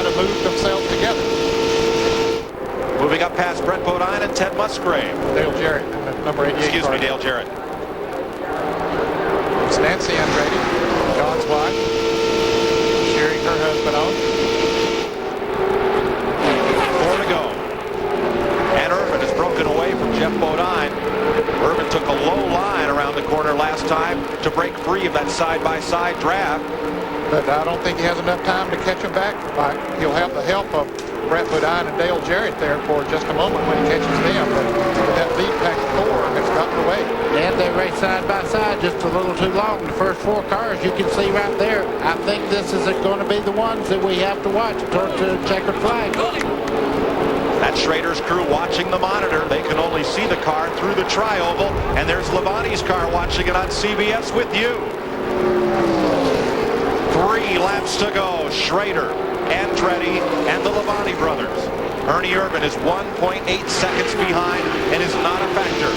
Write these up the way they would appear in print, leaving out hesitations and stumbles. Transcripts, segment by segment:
try to move themselves together. Moving up past Brett Bodine and Ted Musgrave. Dale Jarrett, number 88. Excuse me, Dale Jarrett. It's Nancy Andretti, John's wife, cheering her husband on. 4 to go. And Irvin has broken away from Jeff Bodine. Irvin took a low line around the corner last time to break free of that side-by-side draft. But I don't think he has enough time to catch him back. He'll have the help of Brett Bodine and Dale Jarrett there for just a moment when he catches them. But with that lead pack 4, it's gotten away. Yeah, they race side by side just a little too long. The first 4 cars you can see right there. I think this is going to be the ones that we have to watch towards the checkered flag. That's Schrader's crew watching the monitor. They can only see the car through the tri-oval. And there's Labonte's car watching it on CBS with you. 3 laps to go. Schrader, Andretti, and the Labonte brothers. Ernie Irvin is 1.8 seconds behind and is not a factor.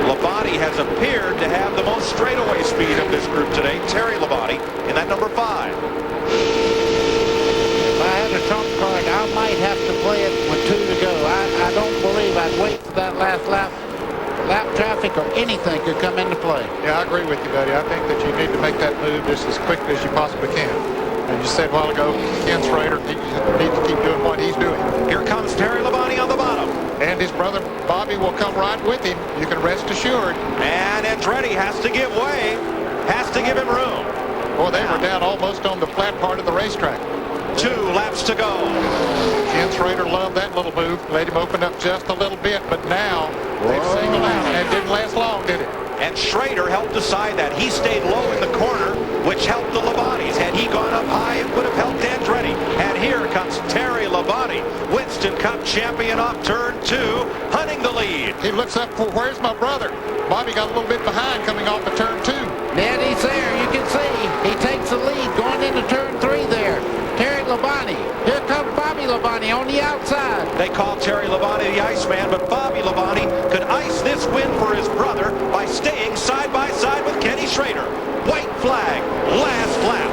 Labonte has appeared to have the most straightaway speed of this group today. Terry Labonte in that number 5. If I had a trump card, I might have to play it with 2 to go. I don't believe I'd wait for that last lap. Lap traffic or anything could come into play. Yeah, I agree with you, buddy. I think that you need to make that move just as quickly as you possibly can. And you said a while ago, Ken Schrader needs to keep doing what he's doing. Here comes Terry Labonte on the bottom. And his brother Bobby will come right with him. You can rest assured. And Andretti has to give way. Has to give him room. Boy, they were down almost on the flat part of the racetrack. 2 laps to go. Ken Schrader loved that little move. Let him open up just a little bit. But now they've singled out. And it didn't last long, did it? And Schrader helped decide that. He stayed low in the corner, which helped the Labontes. Had he gone up high, it would have helped Andretti. And here comes Terry Labonte, Winston Cup champion off turn 2, hunting the lead. He looks up for, where's my brother? Bobby got a little bit behind coming off of turn 2. Ned, he's there. You can see he takes the lead going into turn 3 there. Terry Labonte. Here comes Bobby Labonte on the outside. They call Terry Labonte the Iceman, but Bobby Labonte could ice this win for his brother by staying side by side with Kenny Schrader. White flag, last lap.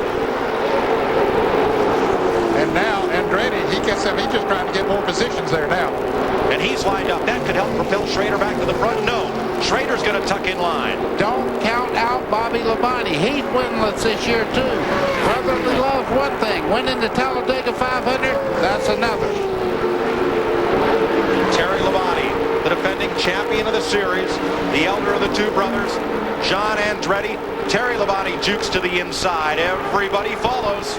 And now Andretti, he's just trying to get more positions there now. And he's lined up. That could help propel Schrader back to the front. No, Schrader's going to tuck in line. Don't count out Bobby Labonte. He's winless this year too. Brotherly love's one thing. Winning the Talladega 500, that's another. Terry Labonte, the defending champion of the series, the elder of the 2 brothers, John Andretti. Terry Labonte jukes to the inside. Everybody follows.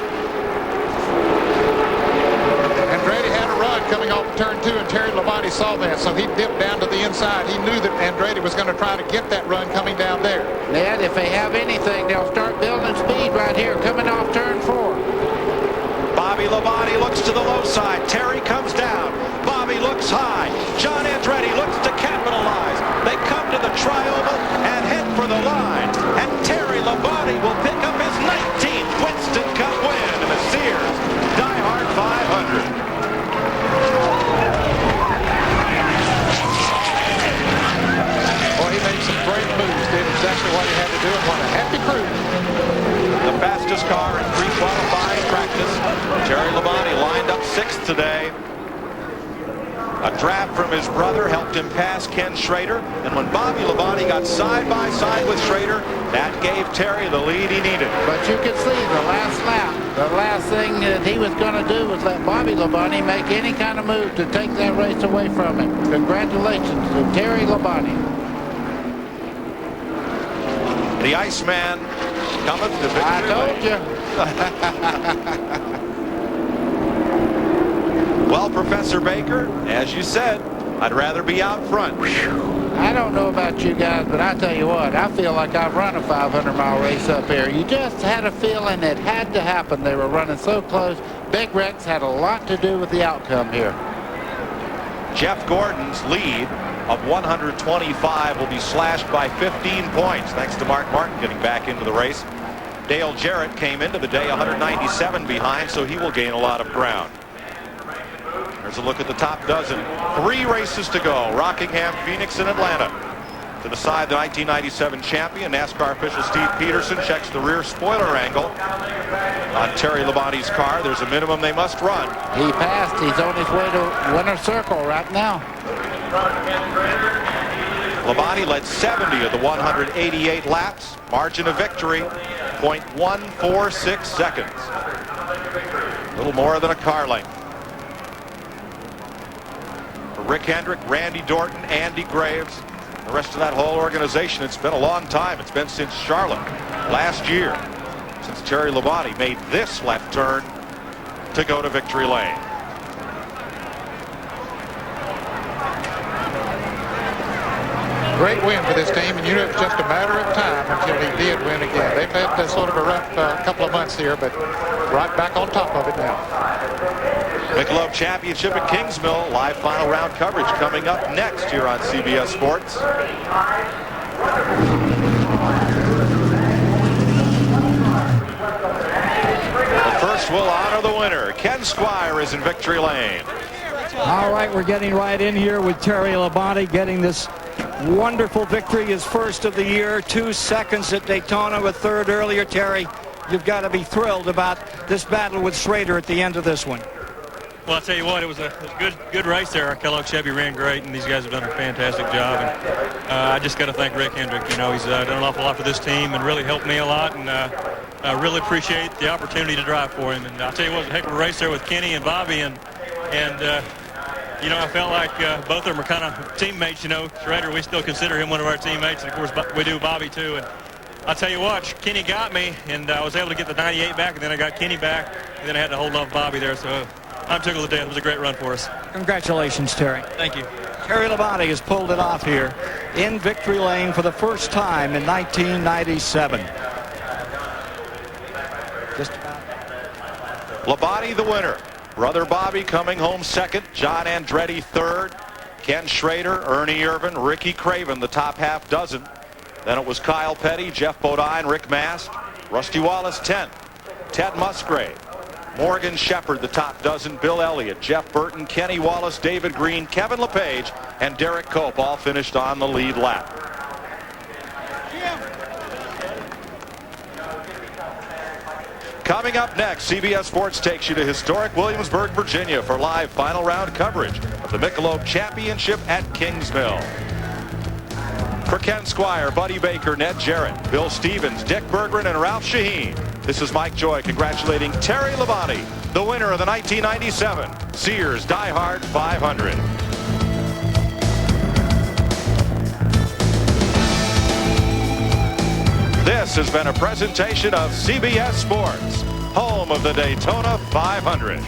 Andretti had a run coming off of turn 2, and Terry Labonte saw that, so he dipped down to the inside. He knew that Andretti was going to try to get that run coming down there. Ned, if they have anything, they'll start building speed right here coming off turn 4. Bobby Labonte looks to the low side. Terry comes down. Bobby looks high. John Andretti looks to capitalize. They come to the tri-oval and head for the line. And Terry Labonte will pick up his 19th Winston Cup win in the Sears DieHard 500. Boy, he made some great moves, did exactly what he had to do, and what a happy crew. The fastest car in pre-qualifying practice. Terry Labonte lined up 6th today. A draft from his brother helped him pass Ken Schrader, and when Bobby Labonte got side by side with Schrader, that gave Terry the lead he needed. But you can see the last lap, the last thing that he was going to do was let Bobby Labonte make any kind of move to take that race away from him. Congratulations to Terry Labonte. The Iceman cometh to victory. I told you. Well, Professor Baker, as you said, I'd rather be out front. I don't know about you guys, but I tell you what, I feel like I've run a 500-mile race up here. You just had a feeling it had to happen. They were running so close. Big wrecks had a lot to do with the outcome here. Jeff Gordon's lead of 125 will be slashed by 15 points, thanks to Mark Martin getting back into the race. Dale Jarrett came into the day 197 behind, so he will gain a lot of ground. There's a look at the top dozen. 3 races to go. Rockingham, Phoenix, and Atlanta. To the side, the 1997 champion, NASCAR official Steve Peterson checks the rear spoiler angle on Terry Labonte's car. There's a minimum they must run. He passed. He's on his way to winner's circle right now. Labonte led 70 of the 188 laps. Margin of victory, 0.146 seconds. A little more than a car length. For Rick Hendrick, Randy Dorton, Andy Graves, the rest of that whole organization, it's been a long time. It's been since Charlotte last year, since Terry Labonte made this left turn to go to victory lane. Great win for this team, and you know it was just a matter of time until he did win again. They've had sort of a rough couple of months here, but right back on top of it now. Michelob Championship at Kingsmill. Live final round coverage coming up next here on CBS Sports. But first, we'll honor the winner. Ken Squire is in victory lane. All right, we're getting right in here with Terry Labonte getting this wonderful victory, his first of the year. 2 seconds at Daytona, with third earlier. Terry, you've got to be thrilled about this battle with Schrader at the end of this one. Well, I'll tell you what, it was a good race there. Kellogg Chevy ran great, and these guys have done a fantastic job. And I just got to thank Rick Hendrick. You know, he's done an awful lot for this team and really helped me a lot. And I really appreciate the opportunity to drive for him. And I'll tell you what, it was a heck of a race there with Kenny and Bobby. And you know, I felt like both of them are kind of teammates. You know, Schrader, we still consider him one of our teammates, and of course we do Bobby too. And I'll tell you what, Kenny got me, and I was able to get the 98 back, and then I got Kenny back, and then I had to hold off Bobby there. So I'm tickled to death. It was a great run for us. Congratulations, Terry. Thank you. Terry Labonte has pulled it off here in victory lane for the first time in 1997. Just about. Labonte the winner. Brother Bobby coming home second. John Andretti third. Ken Schrader, Ernie Irvan, Ricky Craven, the top half dozen. Then it was Kyle Petty, Jeff Bodine, Rick Mast, Rusty Wallace 10th. Ted Musgrave, Morgan Shepherd, the top dozen. Bill Elliott, Jeff Burton, Kenny Wallace, David Green, Kevin LePage, and Derek Cope all finished on the lead lap. Coming up next, CBS Sports takes you to historic Williamsburg, Virginia for live final round coverage of the Michelob Championship at Kingsmill. For Ken Squire, Buddy Baker, Ned Jarrett, Bill Stevens, Dick Berggren, and Ralph Shaheen, this is Mike Joy congratulating Terry Labonte, the winner of the 1997 Sears DieHard 500. This has been a presentation of CBS Sports, home of the Daytona 500.